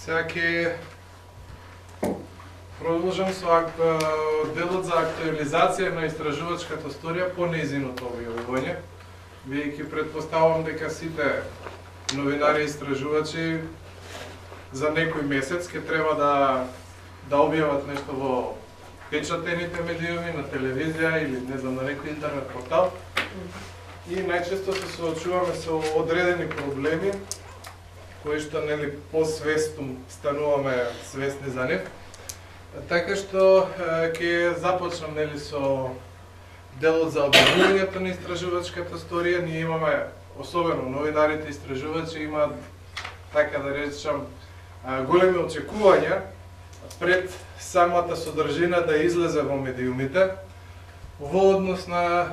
Сега ќе продолжам со делот за актуализација на истражувачката сторија по нејзиното објавување, бидејќи претпоставувам дека сите новинари и истражувачи за некој месец ќе треба да објават нешто во печатените медиуми, на телевизија или не знам на некој интернет портал. И најчесто се соочуваме со одредени проблеми кои што нели посвестно стануваме свесни за нив. Така што ќе започнам нели со делот за објавувањето на истражувачката сторија. Ние имаме, особено новинарите и истражувачи имаат, така да речам, големи очекувања пред самата содржина да излезе во медиумите, во однос на,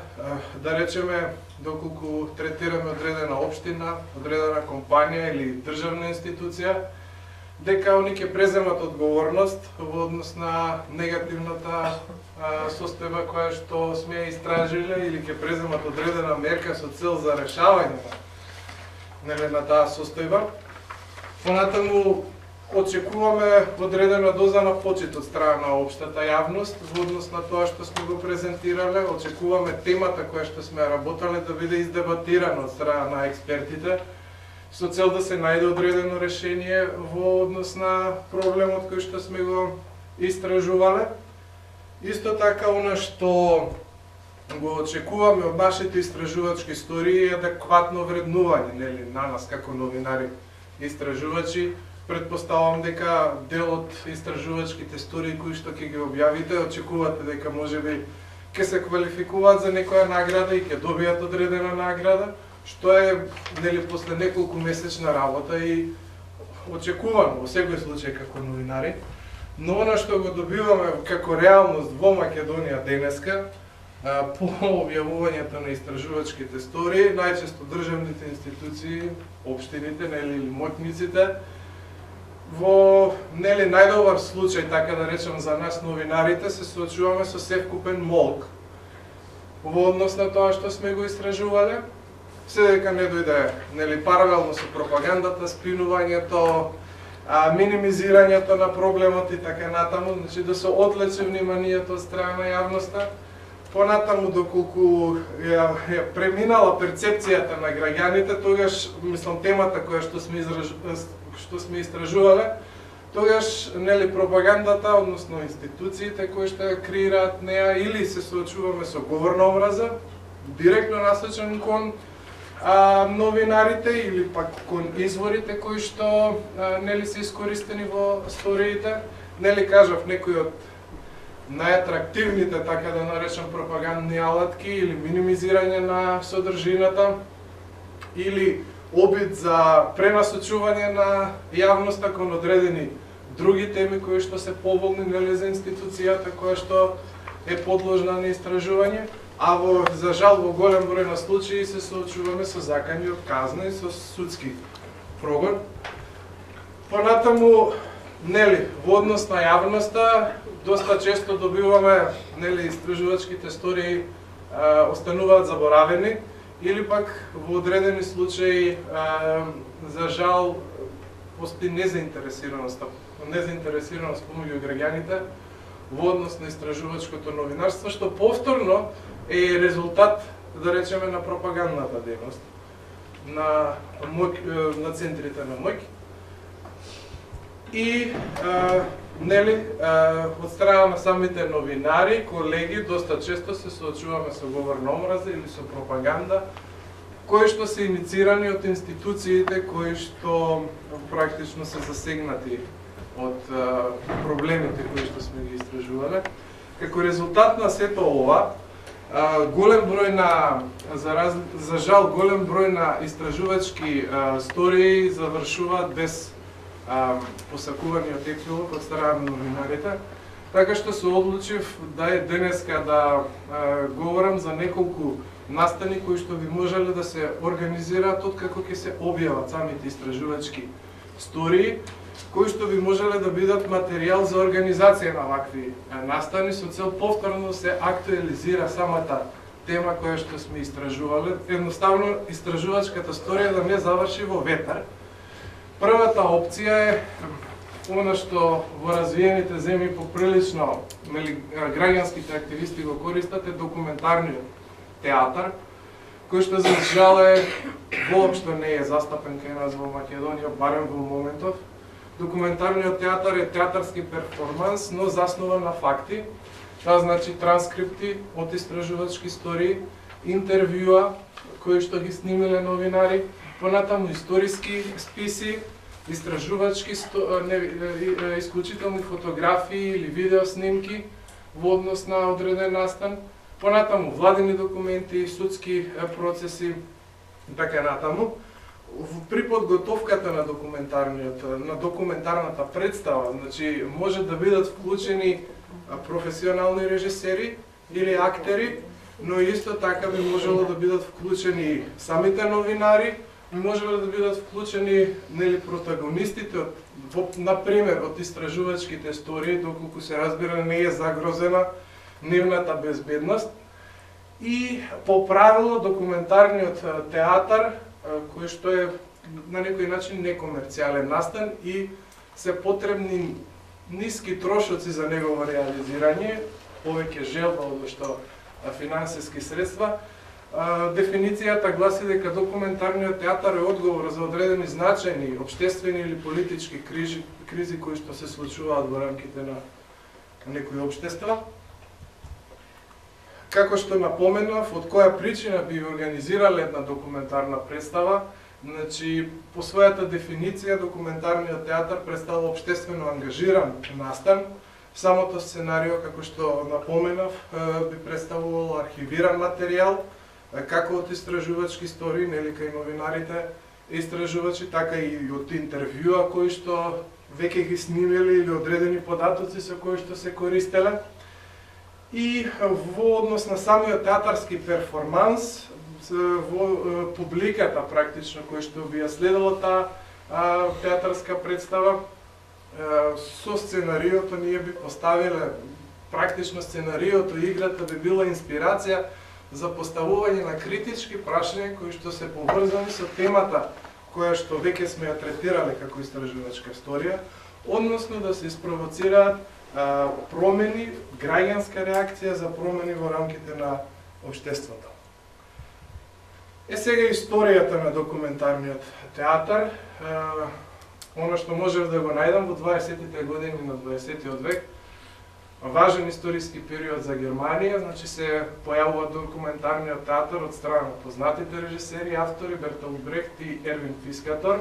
да речеме, доколку третираме одредена општина, одредена компанија или државна институција, дека они ќе преземат одговорност во однос на негативната состојба која што сме истражиле или ќе преземат одредена мерка со цел за решавање на таа состојба. Понатаму очекуваме одредена доза на почит од страна на општата јавност во однос на тоа што сме го презентирале. Очекуваме темата која што сме работале да биде издебатирана од страна на експертите со цел да се најде одредено решение во однос на проблемот кој што сме го истражувале. Исто така, она што го очекуваме од нашите истражувачки истории е адекватно вреднување, нели, на нас како новинари и истражувачи. Предпоставам дека дел од истражувачките истории кои што ќе ги објавите, очекувате дека можеби ќе се квалификуваат за некоја награда и ќе добијат одредена награда, што е нели после неколку месечна работа и очекувано во секој случај како новинари. Но она што го добиваме како реалност во Македонија денеска, по објавувањето на истражувачките истории, најчесто државните институции, општините нели или моќниците, во нели најдобар случај, така да речем, за нас новинарите, се соочуваме со севкупен молк во однос на тоа што сме го истражувале. Се дека не дојде нели паралелно со пропагандата, спинувањето, минимизирањето на проблемот и така натаму, значи да се одлече вниманието од страна на јавноста. Понатаму, доколку ја преминала перцепцијата на граѓаните, тогаш, мислам, темата која што сме истражувале, тогаш нели пропагандата, односно институциите кои што ја креираат неа, или се соочуваме со говор на омраза, директно насочен кон новинарите или пак кон изворите кои што нели се искористени во историите. Нели кажав, некои од најатрактивните, така да наречам, пропагандни алатки или минимизирање на содржината или обид за пренасочување на јавноста кон одредени други теми кои што се поволни нели за институцијата која што е подложна на истражување, а за жал во голем број на случаи се соочуваме со закани од казна и со судски прогон. Понатаму, нели, во однос на јавноста, доста често добиваме, нели, истражувачките истории остануваат заборавени или пак во одредени случаи за жал постои незаинтересираност помеѓу граѓаните во однос на истражувачкото новинарство, што повторно е резултат, да речеме, на пропагандната дејност на центрите на моќ. И нели, од страна на самите новинари, колеги, доста често се соочуваме со говор на омраза или со пропаганда, кои што се иницирани од институциите кои што практично се засегнати од проблемите кои што сме ги истражувале. Како резултат на сето ова, голем број на, за жал, голем број на истражувачки истории завршуваат без посакуваниот епилог од страна на новинарите. Така што се одлучив да е денеска да говорам за неколку настани кои што би можеле да се организираат откако ќе се објават самите истражувачки истории, кои што би можеле да бидат материјал за организација на вакви настани со цел повторно се актуализира самата тема која што сме истражувале. Едноставно истражувачката историја да не заврши во ветар. Првата опција е она што во развиените земји поприлично граѓанските активисти го користат е документарниот театар, кој што за жал воопшто не е застапен кај нас во Македонија, барем во моментов. Документарниот театар е театарски перформанс, но заснуван на факти. Тоа значи транскрипти од истражувачки истории, интервјуа кои што ги снимиле новинари, понатаму историски списи, истражувачки исклучителни фотографии или видео снимки во однос на одреден настан, понатаму владини документи, судски процеси и така натаму. При подготовката на документарната представа, значи може да бидат вклучени професионални режисери или актери, но исто така би можело да бидат вклучени самите новинари, би можело да бидат вклучени протагонистите, например, од истражувачките истории, доколку се разбира не е загрозена нивната безбедност. И по правило документарниот театар, кој што е на некој начин некомерцијален настан и се потребни ниски трошоци за негово реализирање, повеќе желба одошто финансиски средства. Дефиницијата гласи дека документарниот театар е одговор за одредени значајни општествени или политички кризи кои што се случуваат во рамките на некои општества. Како што напоменав, од која причина би организирале една документарна представа, значи по својата дефиниција документарниот театар представува општествено ангажиран настан. Самото сценарио, како што напоменав, би представувало архивиран материјал, како од истражувачки истории, нели кај новинарите истражувачи, така и од интервјуа кои што веќе ги снимеле или одредени податоци со кои што се користеле. И во однос на самиот театарски перформанс, во публиката практично кој што би ја следела таа театарска представа, со сценариото ние би поставиле практично сценариото, играта би била инспирација за поставување на критички прашања кои што се поврзани со темата која што веќе сме ја третирале како истражувачка историја, односно да се испровоцираат промени, граѓанска реакција за промени во рамките на општеството. Сега историјата на документарниот театар, она што можев да го најдам во 20-тите години на 20-тиот век, важен историски период за Германија, значи се појавува документарниот театар од страна на познатите режисери и автори Бертолд Брехт и Ервин Фискатор,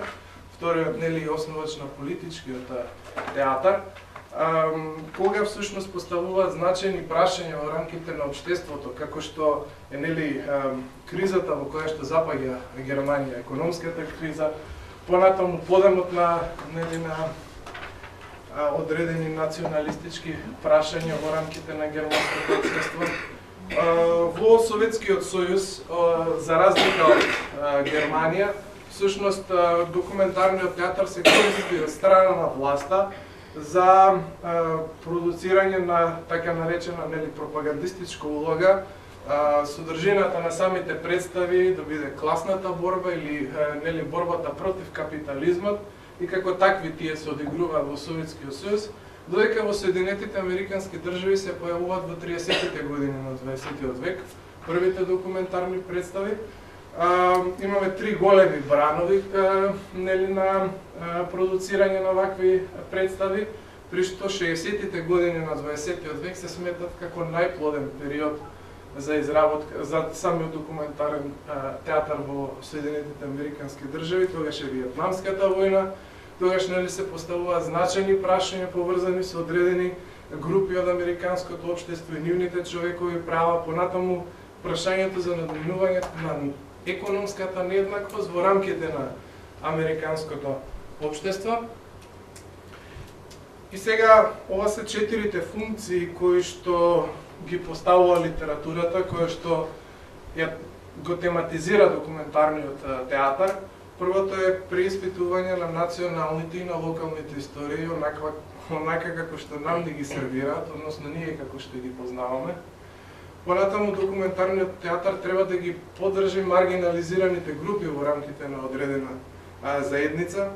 вториот нели основач на политичкиот театар, кога всушност поставуваат значајни прашања во рамките на општеството, како што е нели кризата во која што запаѓа Германија, економската криза, понатаму подемот на одредени националистички прашања во рамките на германското општество. Во Советскиот сојуз, за разлика од Германија, всушност документарниот театар се користи од страна на власта за продуцирање на така наречена пропагандистичка улога, содржината на самите представи да биде класната борба или борбата против капитализмот и како такви тие се одигруваат во Советскиот сојуз, додека во Соединетите Американски држави се појавуваат во 30-тите години на 20-тиот век првите документарни представи. Имаме три големи бранови на продуцирање на вакви представи, при што 60-тите години на 20-тиот век се сметат како најплоден период за изработка за самиот документарен театар во Соединетите Американски држави. Тогаш е Виетнамската војна, тогаш се поставуваат значајни прашања поврзани со одредени групи од американското општество и нивните човекови права, понатаму прашањето за надминувањето на економската нееднаквост во рамките на американското општество. И сега ова се четирите функции кои што ги поставува литературата, која што го тематизира документарниот театар. Првото е преиспитување на националните и на локалните истории, онака како што нам ни ги сервираат, односно ние како што ги познаваме. Понатаму документарниот театар треба да ги поддржи маргинализираните групи во рамките на одредена заедница,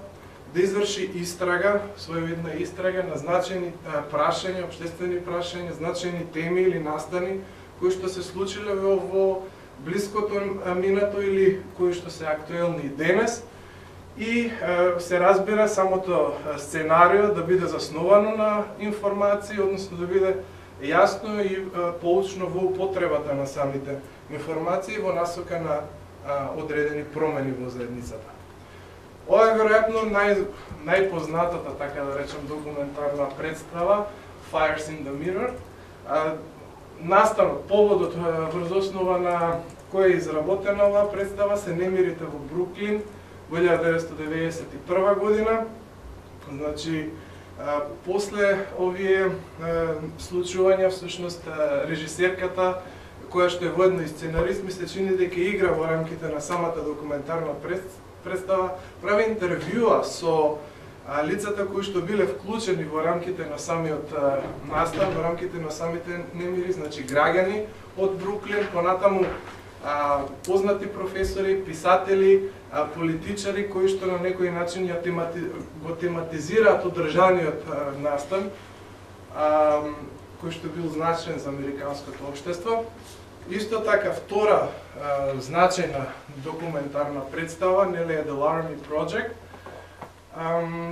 да изврши истрага, своевидна истрага на значајни прашања, општествени прашања, значајни теми или настани кои што се случиле во блиското минато или кои што се актуелни денес. И се разбира самото сценарио да биде засновано на информации, односно да биде јасно и поучно во употребата на самите информации во насока на одредени промени во заедницата. Ова е веројатно најпознатата, така да речем, документарна представа Fires in the Mirror. Настанот, поводот врз основа на кој е изработена оваа представа се немирите во Бруклин во 1991 година. Значи, после овие случувања, всушност, режисерката, која што е воедно и сценарист, ми се чини дека игра во рамките на самата документарна представа, прави интервјуа со лицата кои што биле вклучени во рамките на самиот настан, во рамките на самите немири, значи граѓани од Бруклин, понатаму познати професори, писатели, политичари кои што на некој начин го тематизираат одржаниот настан, кој што бил значаен за американското општество. Исто така, втора значајна документарна представа, нели е The Laramie Project,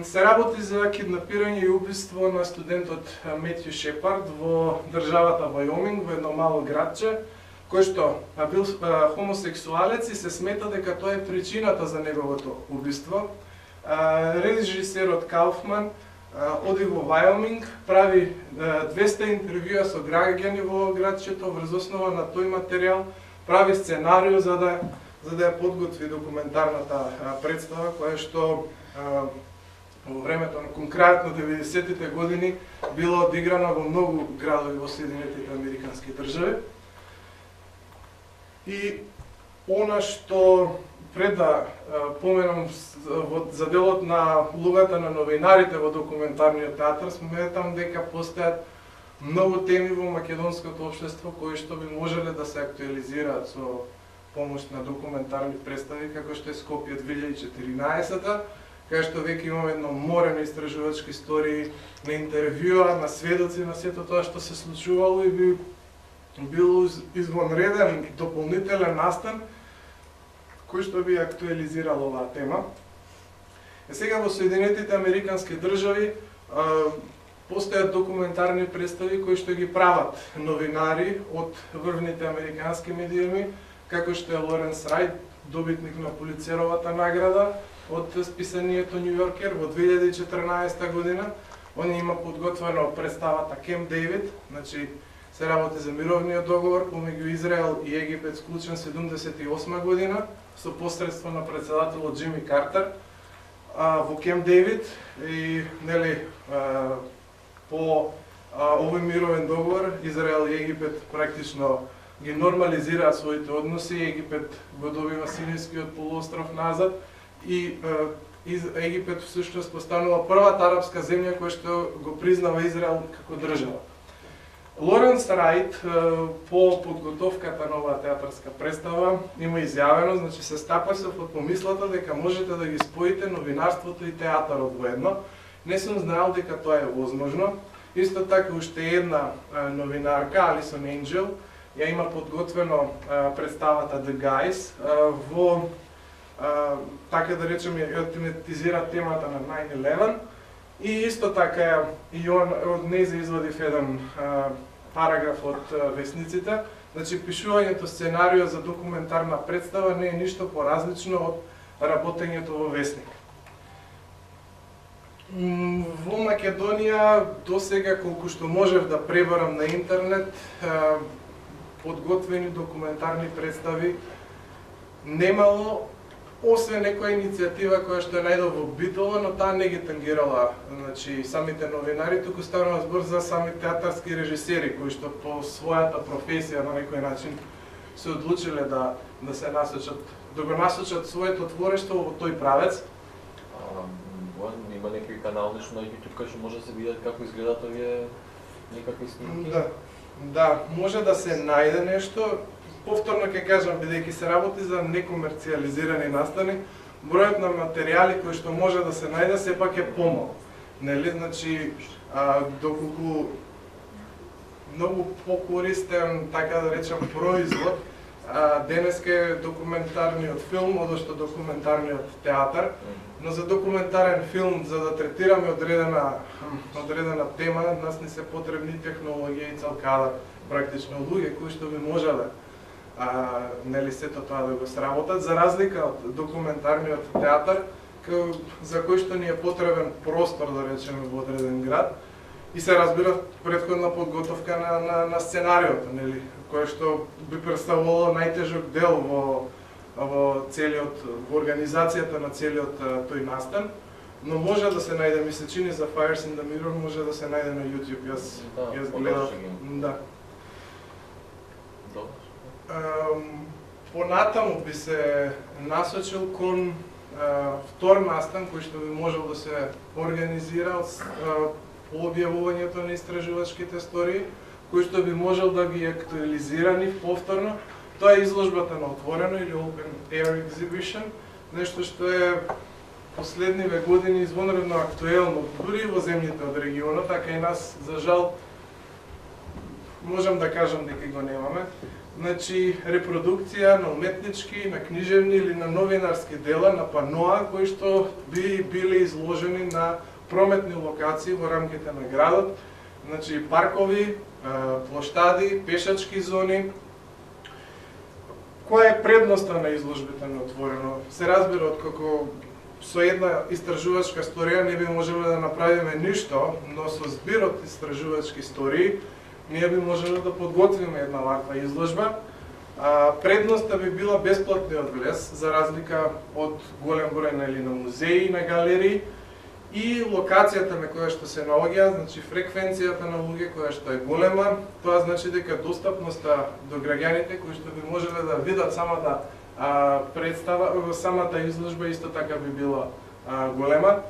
се работи за киднапирање и убиство на студентот Метју Шепард во државата Вајоминг, во едно мало градче, кој што бил хомосексуалец и се смета дека тоа е причината за неговото убиство. Режисерот Кауфман оди во Вајоминг, прави 200 интервјуа со граѓани во градчето врз основа на тој материјал, прави сценарио за да ја подготви документарната представа, која што во времето на конкретно 90-тите години било одиграна во многу градови во Соединетите Американски држави. И она што пред да поменам за делот на улогата на новинарите во документарниот театар, сметам дека постојат многу теми во македонското општество кои што би можеле да се актуализираат со помош на документарни представи, како што е Скопје 2014, кај што веќе имаме едно море на истражувачки истории, на интервјуа, на сведоци на сето тоа што се случувало и би бил извонреден дополнителен настан кој што би актуализирал оваа тема. Сега во Соединетите Американски држави постојат документарни представи кои што ги прават новинари од врвните американски медиуми, како што е Лоренс Рајт, добитник на Пулицеровата награда од списанието Нью Йоркер во 2014 година. Он има подготвено представата Кемп Дейвид, значи се работи за мировниот договор помеѓу Израел и Египет, склучен 78 година со посредство на председателот Џими Картер во Кемп Дейвид и нели по овој мировен договор Израел и Египет практично ги нормализираат своите односи. Египет го добива Синајскиот полуостров назад и Египет всушност постанува првата арапска земја која што го признава Израел како држава. Лоренс Рајт по подготовката на оваа театарска представа има изјавено, значи се стапа се од помислата дека можете да ги споите новинарството и театарот во едно. Не сум знаел дека тоа е возможно. Исто така уште една новинарка, Алисон Енџел, ја има подготвено представата The Guys во така да речеме ја тематизира темата на 9/11 и исто така и он од нејзе извадив еден параграф од весниците. Значи пишувањето сценарио за документарна представа не е ништо поразлично од работењето во весник. Во Македонија досега колку што можев да пребарам на интернет подготвени документарни представи немало, освен некоја иницијатива која што е најдов во Битола, но таа не ги тангирала значи, самите новинари, туку станува збор за сами театарски режисери, кои што по својата професија на некој начин се одлучиле да се насочат, да го насочат своето творештво во тој правец. Има некој канал нешто на YouTube кај што може да се видат како изгледат овие некакви снимки? Да, може да се најде нешто. Повторно ќе кажам, бидејќи се работи за некомерцијализирани настани, бројот на материјали кои што може да се најде сепак е помал. Нели, значи, доколку многу покористен, така да речем, производ, денеска е документарниот филм, одошто документарниот театар, но за документарен филм, за да третираме одредена тема, нас не се потребни технологија и целкада, практично луѓе кои што би можеле нели сето тоа да го сработат, за разлика од документарниот театар, за кој што ни е потребен простор, да речеме, во одреден град, и се разбира претходна подготовка на сценариото, нели, кое што би представувало најтежок дел во целиот, во организацијата на целиот тој настан, но може да се најде, ми се чини за Fires in the Mirror, може да се најде на YouTube, јас гледав. Да. Понатаму би се насочил кон втор настан кој што би можел да се организира по објавувањето на истражувачките истории, кој што би можел да ги актуализира нив повторно. Тоа е изложбата на отворено или Open Air Exhibition, нешто што е последниве години извонредно актуелно, дури и во земјите од регионот, така и нас, за жал, можам да кажам дека го немаме. Значи, репродукција на уметнички, на книжевни или на новинарски дела, на паноа, кои што би биле изложени на прометни локации во рамките на градот, значи паркови, плоштади, пешачки зони. Која е предноста на изложбите на отворено? Се разбира, откако со една истражувачка историја не би можеле да направиме ништо, но со збирот истражувачки истории ние би можеле да подготвиме една ваква изложба. Предноста би била бесплатниот влез, за разлика од голем број на музеи, на галерии, и локацијата на која што се наоѓа, значи фреквенцијата на луѓе која што е голема, тоа значи дека достапноста до граѓаните кои што би можеле да видат самата представа, самата изложба исто така би била голема.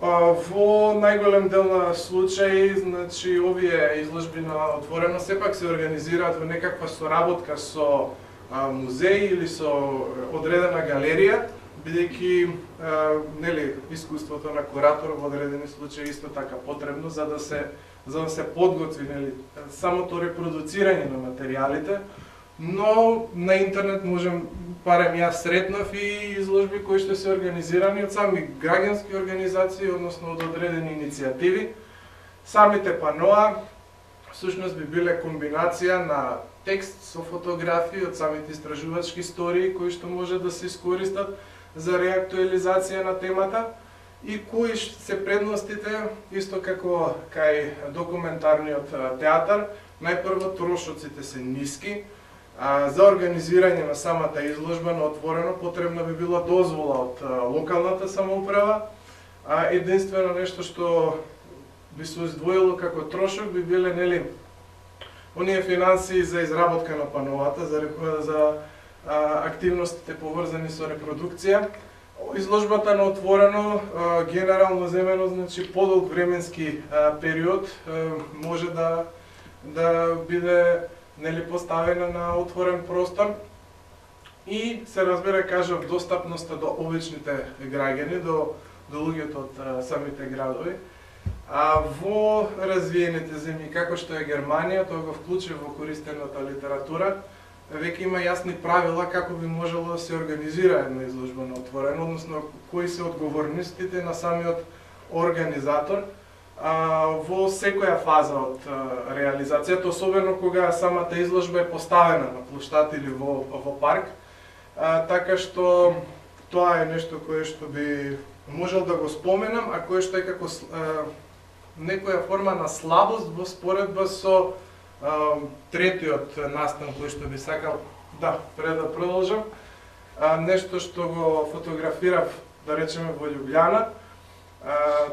Во најголем дел на случаи, значи овие изложби на отворено сепак се организираат во некаква соработка со музеи или со одредена галерија, бидејќи нели искуството на куратор во одредени случаи исто така потребно за да се подготви нели самото репродуцирање на материјалите, но на интернет можем, барем јас сретнав и изложби кои што се организирани од сами граѓански организации, односно од одредени иницијативи. Самите паноа всушност би биле комбинација на текст со фотографии од самите истражувачки истории кои што може да се искористат за реактуализација на темата и кои се предностите, исто како кај документарниот театар. Најпрво трошоците се ниски. За организирање на самата изложба на отворено потребна би била дозвола од локалната самоуправа. Единствено нешто што би се издвоило како трошок би биле нели оние финансии за изработка на пановата, за активностите поврзани со репродукција. Изложбата на отворено генерално земено, значи подолг временски период може да биде нели поставена на отворен простор и се разбира, кажав, достапноста до обичните граѓани, до луѓето од самите градови. Во развиените земји, како што е Германија, тоа го вклучи во користената литература, веќе има јасни правила како би можело да се организира една изложба на отворено, односно кои се одговорностите на самиот организатор во секоја фаза од реализацијата, особено кога самата изложба е поставена на плоштад или во парк, така што тоа е нешто кое што би можел да го споменам, а кое што е како некоја форма на слабост во споредба со третиот настан кој што би сакал пред да продолжам, нешто што го фотографирав, да речеме, во Љубљана.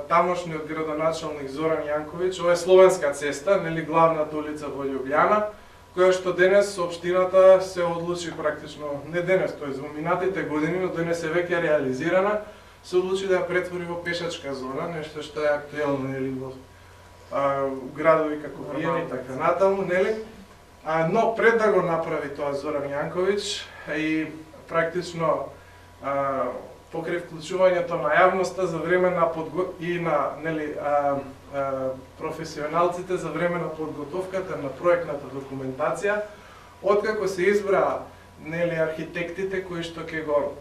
Тамошниот градоначалник Зоран Јанковиќ, ова е Словенска цеста, нели главната улица во Љубљана, која што денес општината се одлучи практично, не денес, тоест во минатите години, но денес е веќе реализирана, се одлучи да ја претвори во пешачка зона, нешто што е актуелно нели во градови како Виена и така натаму, нели? Но пред да го направи тоа Зоран Јанковиќ и практично покрај вклучувањето на јавноста за време на и на професионалците за време на подготовката на проектната документација, откако се избра архитектите кои што ќе го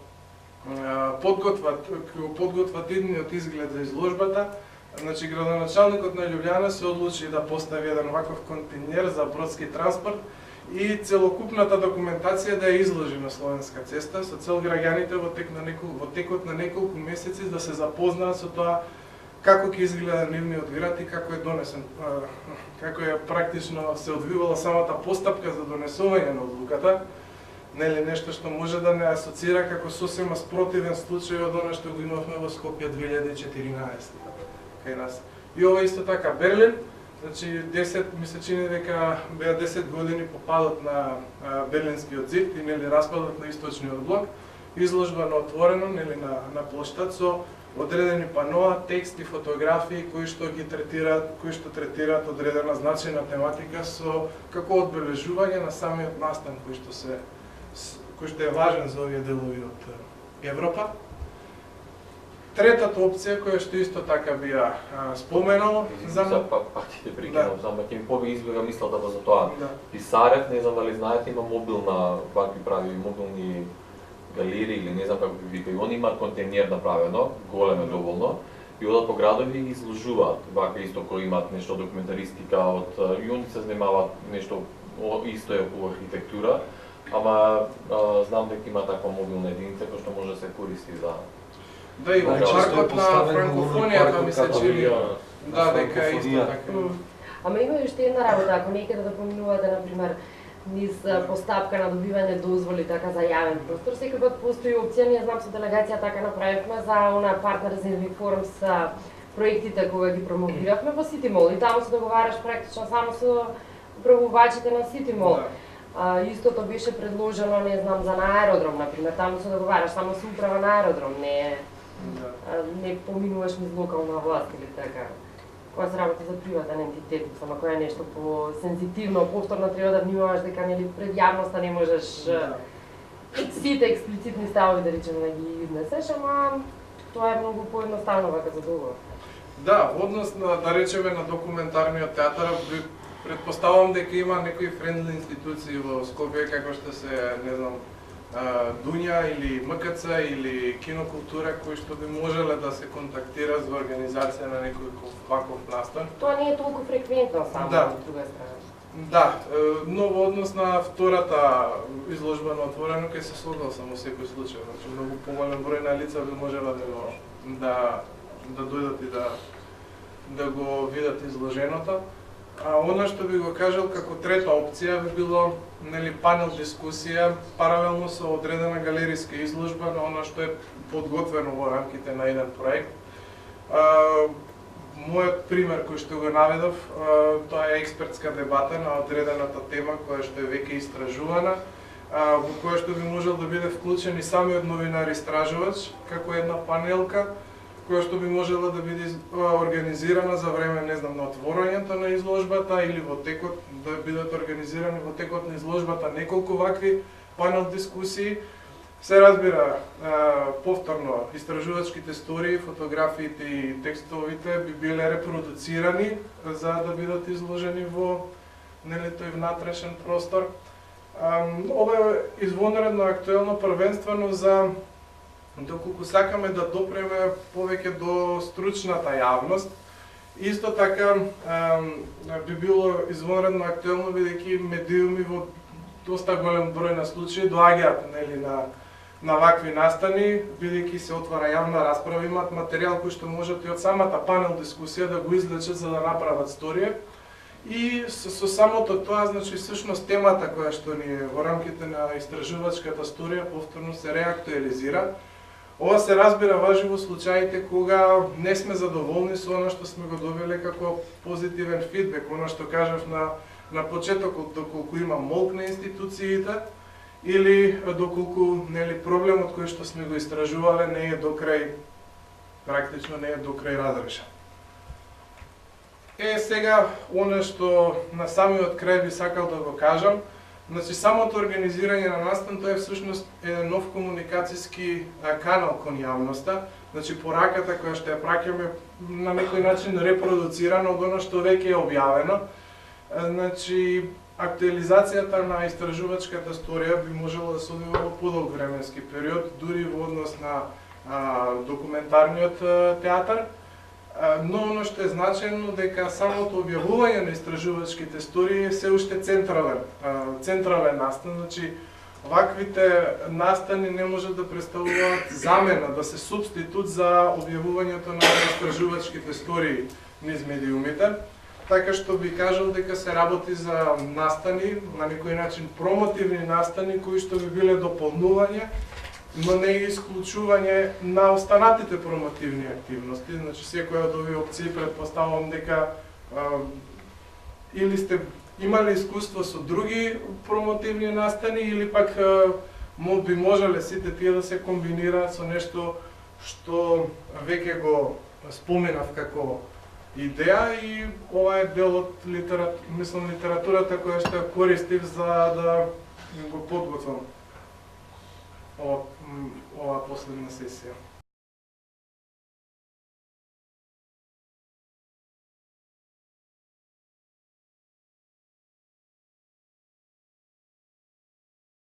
подготват идниот изглед за изложбата, значи градоначалникот на Љубљана се одлучи да постави еден ваков контейнер за бродски транспорт и целокупната документација да ја изложи на Словенска цеста со цел граѓаните во текот на неколку месеци да се запознаат со тоа како ќе изгледа нивниот град и како е донесен, како е практично се одвивала самата постапка за донесување на одлуката. Нешто што може да не асоцира како сосема спротивен случај од она што го имавме во Скопје 2014 кај нас. И ова исто така Берлин, значи ми се чини дека беа 10 години по падот на Берлинскиот зид и распадот на Источниот блок, изложба на отворено на плоштад со одредени паноа, текст и фотографии кои што третираат одредена значајна тематика со како одбележување на самиот настан кој што е важен за овие делови од Европа. Третата опција која што исто така би ја споменал за партите прикинав, само ќе ми поби избега мислата за тоа. Писарев, не знам дали знаете, има мобилна, вакви прави мобилни галерии или не знам како би вика, и они имаат контейнер направено, голем е доволно, и одат по градови и ги изложуваат. Вака исто кои имаат нешто документаристика и они се занимаваат нешто исто е околу архитектура, ама знам дека има таква мобилна единица која што може да се користи за. Да, и во паркот на франкофонијата ми се чини дека е исто така. Ама има уште една работа, ако некаде да поминувате, например, низ постапка на добивање дозволи така за јавен простор, секогаш постои опција, ние знам со делегација така направивме за она партнер резерви форум со проектите кога ги промовиравме во Сити Мол и таму се договараш практично само со управувачите на Сити Мол. Истото беше предложено, не знам, за на аеродром, например, таму се договараш само со управа на аеродром, не поминуваш низ локална власт или така. Кога се работи за приватен ентитет, само која е нешто по-сензитивно, повторно треба да внимаваш дека пред јавноста не можеш сите експлицитни ставови да речеме да ги изнесеш, ама тоа е многу поедноставно вака за договор. Да, во однос на, да речеме, на документарниот театар, предпоставам дека има некои френдли институции во Скопје како што се, не знам, Дуња или МКЦ или Кинокултура кои што би можеле да се контактираат за организација на некој ваков настан. Тоа не е толку фреквентно само од друга страна. Да, но во однос на втората изложба на отворено ќе се слагал само секој случај, значи многу поголем број на лица би можела да дојдат и да го видат изложеното. Она што би го кажал како трета опција би било панел дискусија паралелно со одредена галериска изложба на она што е подготвено во рамките на еден проект. Мојот пример кој што го наведов, тоа е експертска дебата на одредената тема која што е веќе истражувана, во која што би можел да биде вклучен и самиот новинар истражувач како една панелка која што би можела да биде организирана за време, не знам, на отворањето на изложбата или во текот, да бидат организирани во текот на изложбата неколку вакви панел дискусии. Се разбира, повторно, истражувачките истории, фотографиите и текстовите би биле репродуцирани за да бидат изложени во тој внатрешен простор. Ова е извонредно актуелно првенствено за доколку сакаме да допреме повеќе до стручната јавност. Исто така би било извонредно актуелно бидејќи медиуми во доста голем број на случаи доаѓаат на вакви настани, бидејќи се отвара јавна расправа, имаат материјал кој што можат и од самата панел дискусија да го извлечат за да направат сторија. И со самото тоа, значи, всушност темата која што ни во рамките на истражувачката сторија повторно се реактуализира. Ова се разбира важи во случаите кога не сме задоволни со она што сме го добиле како позитивен фидбек, она што кажав на почетокот, доколку има молк на институциите или доколку проблемот кој што сме го истражувале не е практично не е до крај разрешен. Сега, оно што на самиот крај би сакал да го кажам, Значи, самото организирање на настан, тоа е всушност еден нов комуникацијски канал кон јавноста. Значи, пораката која што ја праќаме на некој начин репродуцирана од оно што веќе е објавено. Значи, актуализацијата на истражувачката сторија би можело да се одвива во подолг временски период, дури во однос на документарниот театар. Но оно што е значено дека самото објавување на истражувачките стории е се уште централен настан. Значи, ваквите настани не можат да представуваат замена, да се субститут за објавувањето на истражувачките стории низ медиумите. Така што би кажал дека се работи за настани, на некој начин промотивни настани, кои што би биле дополнување, но не и исклучување на останатите промотивни активности. Значи, секоја од овие опции предпоставувам дека или сте имали искуство со други промотивни настани, или пак би можеле сите тие да се комбинираат со нешто што веќе го споменав како идеја, и ова е дел од литературата која што ја користив за да го подготвам ова последна сесија.